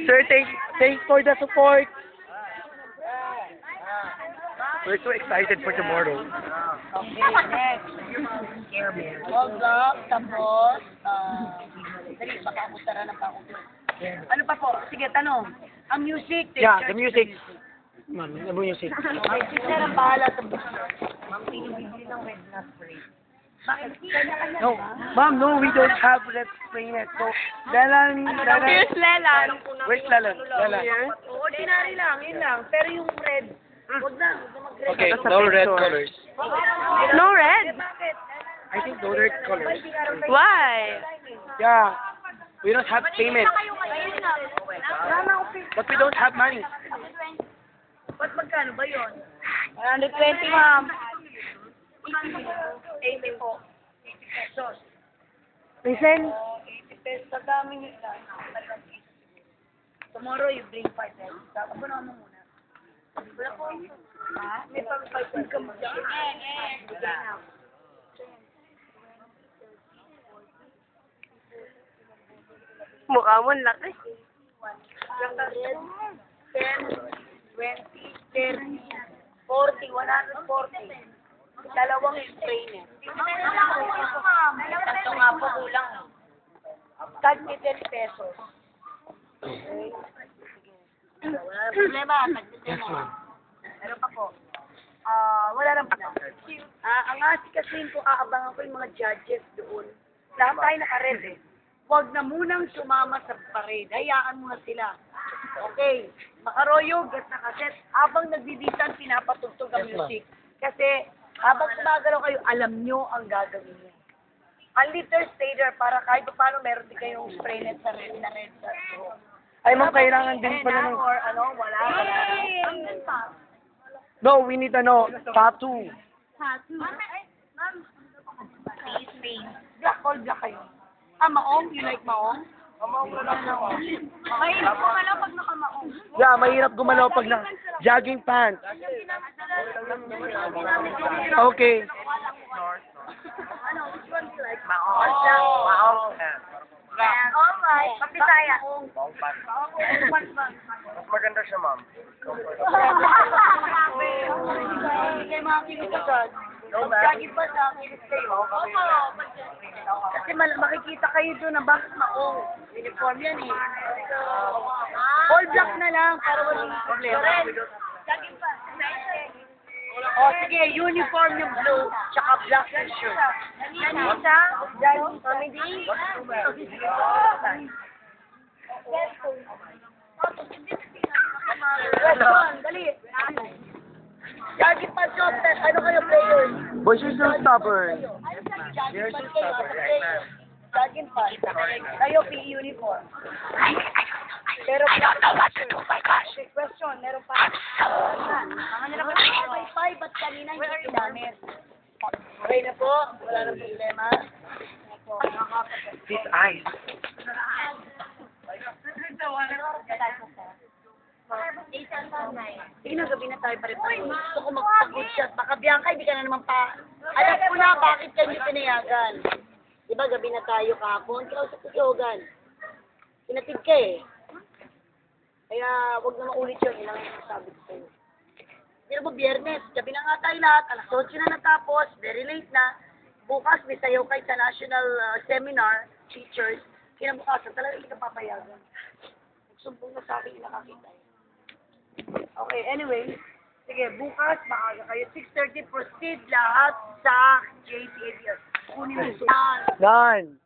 Sir, thanks for the support. We're so excited for tomorrow. Okay, next. Hold up, tapos, dali, baka ako tara na pa ako. Ano pa po? Sige, tanong. Ang music, Yeah, the music. Ma'am, the music. Ay, sister ang bahala sa Ma'am, pinibili ng red na spray. Bakit? Kanya-kanya No, ma'am, no, we don't have red spray net. So, Lelan. Here's Lelan. Where's Lelan? Lelan. Ordinary lang, yun lang. Pero yung red, huwag na mag-red. Okay, no red colors. No red? Bakit? I think no red colors. Why? Yeah, we don't have payment, but we don't have money. Ba't magkano ba yun? 120, ma'am. 80 po. 80 pesos. Listen. 80 pesos. Sa dami nyo lang. Tomorrow you bring 5 pesos. Tapos na mo muna. Wala po. Ha? May pang 5 pesos ka mo dyan. Mukha mo laki. 10, 20, 30, 40, 140. Dalawang spray net. Ito nga po kulang. Tag 10 pesos. Okay. Sige. Wala na problema. Tag 10 na. Meron pa po. Wala na po. Ang asikasin ko, aabangan ko yung mga judges doon. Lahat tayo naka-red eh. Huwag na munang sumama sa parade. Hayaan mo na sila. Okay. Makaroyog at nakaset. Habang nagbibitan, pinapatugtog ang music. Kasi, habang sumagalaw kayo, alam nyo ang gagawin niya. Ang litter stay there para kahit pa paano meron din kayong spray net sa red na red. Ay, ma'am, kailangan din pala ng... Or ano, wala. No, we need tattoo. Black all black kayo. Maong? You like maong? Mahirap po ka lang pag nakamaong. Yeah, mahirap gumalaw pag na jogging pants. Okay. Ano, which one do you like? Maong. Alright. Papisaya. Mas maganda siya, ma'am. Kaya mga kinikagad. Jogging pa sa kinis kayo. Kasi makikita kayo doon na bakit maong. Uniform yan eh. All black na lang para walang problema. Jogging pa. O sige, uniform yung blue, tsaka black yung shirt. Nanisa? Comedy? Dali. Jogging pa, shorter. Ano kayo players? Boys, you're so stubborn. Jogging pa kayo. Jogging pa. Kayo PE uniform. Pero I don't know what to do, my gosh. Question, meron pa. Ang nila ko Wi-Fi, ba't kanina hindi ginamit? Okay na po, wala nang problema. These eyes. Sige na, gabi na tayo pa rin. Gusto ko magpag-good shot. Baka Bianca, hindi ka na naman pa. Alam ko na, bakit ka hindi pinayagan? Diba, gabi na tayo kahapon. Kinausap ko si Hogan. Pinatid ka eh. Kaya, wag na maulit yun. Ilang yung sabi ko sa'yo. Pero po, biyernes, gabi na nga tayo lahat. Alas 8 na natapos. Very late na. Bukas, may sayaw kayo sa national seminar, teachers. Kinabukasan, talaga hindi ka papayagan. Nagsumbong na sa akin, nakakita eh. Okay, anyway. Sige, bukas, maaga kayo. 6:30, proceed lahat sa JCABS. Kunin mo yan. Done.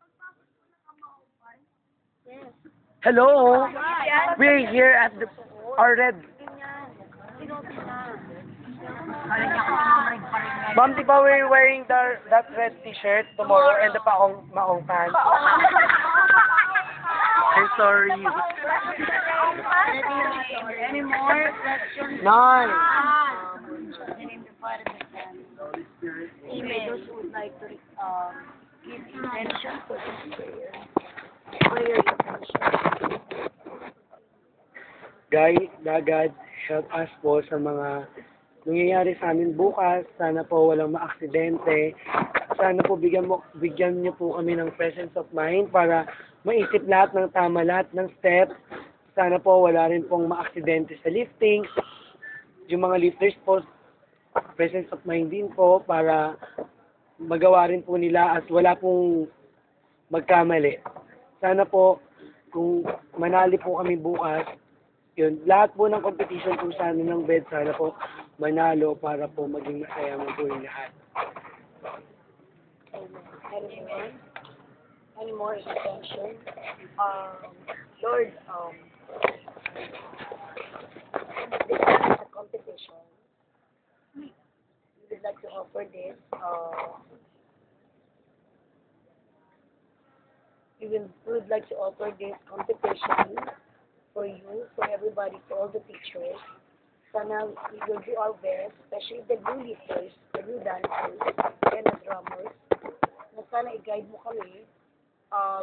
Hello. We're here at our red. Ma'am, di ba we're wearing that red t-shirt tomorrow and the maong pants? I'm sorry. Any more questions? None. Email those who would like to give intention for this prayer. Prayer intention. God, help us po sa mga nangyayari sa amin bukas. Sana po walang maaksidente. Sana po bigyan niyo po kami ng presence of mind para maisip lahat ng tama, lahat ng steps. Sana po wala rin pong maaksidente sa lifting. Yung mga lifters po, presence of mind din po para magawa rin po nila at wala pong magkamali. Sana po, kung manali po kami bukas, yun, lahat po ng competition po sana ng bed, sana po manalo para po maging masaya mo po yung lahat. Any more extension? Lord, this is a competition. We would like to offer this. We would like to offer this competition for you, for everybody, for all the teachers. Sana we will do our best, especially the new lifters, the new dancers, and the drummers. Na sana i-guide mo kami.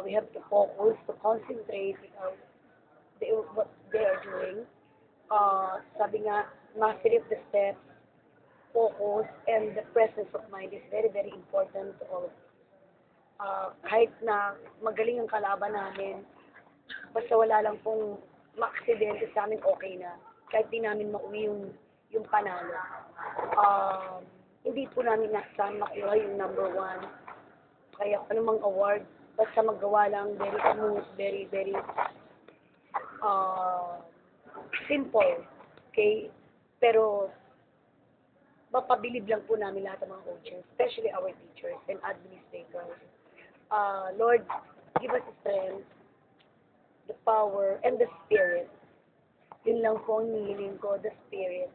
We have to focus, to concentrate what they are doing. Sabi nga, mastery of the steps, focus, and the presence of mind is very, very important to all of us. Kahit na magaling ang kalaban namin, basta wala lang pong ma-aksidente sa amin, okay na. Kahit di namin mauwi yung panalo. Hindi po namin nasahan makuha yung number 1. Kaya anumang award, basta magawa lang, very smooth, very, very simple. Okay? Pero, mapabilib lang po namin lahat ng mga coaches, especially our teachers and administrators. Lord, give us the strength, the power, and the spirit. Yun lang po ang hinihiling ko, the spirit.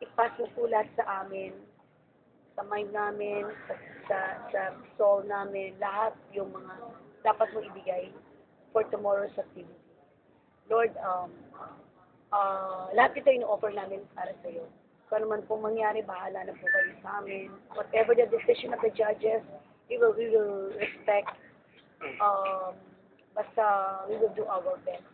Ipasok po lahat sa amin, sa mind namin, sa soul namin, lahat yung mga dapat mo ibigay for tomorrow's activity. Lord, lahat ito ino-offer namin para sa iyo. Kung ano man pong mangyari, bahala na po kayo sa amin. Whatever the decision of the judges, we will respect. Basta we will do our best.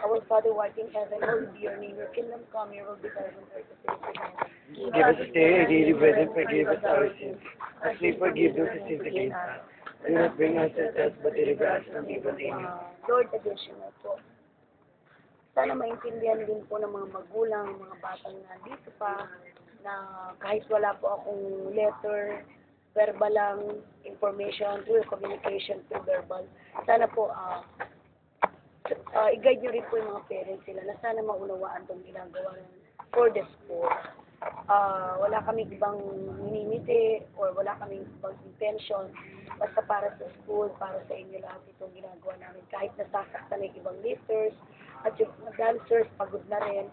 Our Father, who art in heaven, hallowed be your name. Your kingdom come, your will be done on earth as it is in heaven. Give us this day our daily bread and forgive us our sins, as we forgive those who sin against us. Do not bring us to test, but deliver us from evil. Amen. Lord, additional po. Sana maintindihan din po ng mga magulang, mga batang nandito pa, na kahit wala po akong letter, verbal lang, information, through communication, through verbal. Sana po, i-guide nyo rin po yung mga parents sila na sana maunawaan itong ginagawa for the school. Wala kaming ibang minimiti or wala kaming ibang intention. Basta para sa school, para sa inyo lahat itong ginagawa namin. Kahit nasasaktan ng ibang lifters at yung mga dancers, pagod na rin.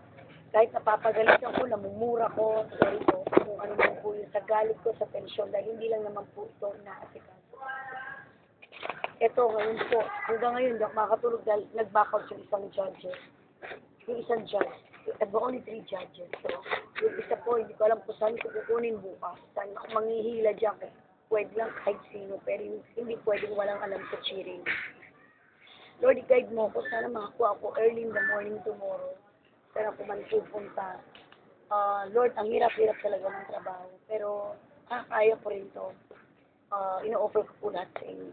Kahit napapagalitan ko, namumura ko, sorry po, kung ano man po yung sa galit ko, sa tensyon, dahil hindi lang naman po ito inaasikaso. Ito, ngayon po, hanggang ngayon, hindi ako makakatulog dahil nag-backout yung isang judges. Yung isang judge. I've got only 3 judges. So, yung isa po, hindi ko alam kung saan ko kukunin bukas. Saan ako manghihila dyan. Pwede lang kahit sino, pero hindi pwedeng walang alam sa cheering. Lord, i-guide mo ako. Sana makakuha ako early in the morning tomorrow. Sana ako man pupunta. Lord, ang hirap-hirap talaga ng trabaho. Pero, kaya ko rin to. Ino-offer ko po lahat sa inyo.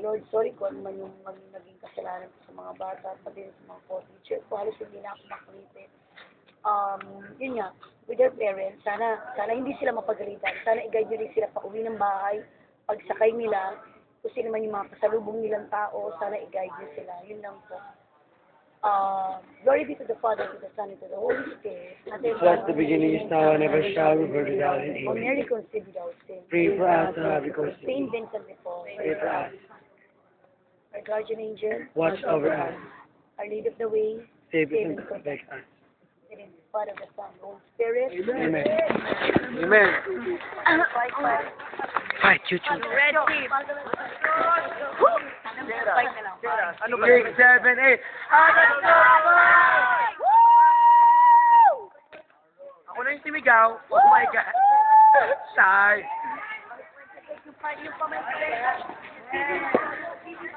Lord, sorry kung ano man yung naging kasalanan ko sa mga bata, pati sa mga co-teacher ko, halos hindi na ako makulitin. Yun nga, with their parents, sana hindi sila mapagalitan. Sana i-guide nyo rin sila pa uwi ng bahay, pagsakay nila, kung sino man yung mga pasalubong nilang tao, sana i-guide nyo sila. Yun lang po. Glory be to the Father, to the Son, and to the Holy Spirit. As at the beginning is now and ever shall be, world without end. O Amen. Mary conceived without sin. Pray for us, our because Saint Vincent de Paul. pray for us. Our guardian angel. Watch over us. Our lead of the way. Save us and protect us. In the Father, the Son, the Holy Spirit. Amen. Amen. Fight, YouTube. Red team. Ano ba? 6, 7, 8. Ako na yung simigaw. Oh my God. Shy.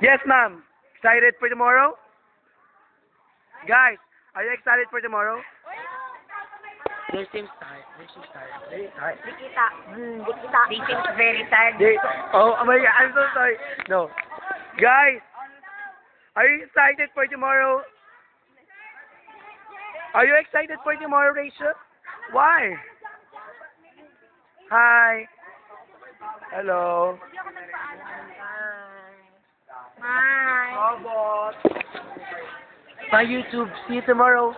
Yes, ma'am. Excited for tomorrow? Guys, are you excited for tomorrow? They seem tired. They seem tired. Very tired. They seem very tired. Oh my God, I'm so sorry. No. Guys, are you excited for tomorrow? Are you excited for tomorrow, Rachel? Why? Hi. Hello. Hi. Bye, YouTube. See you tomorrow.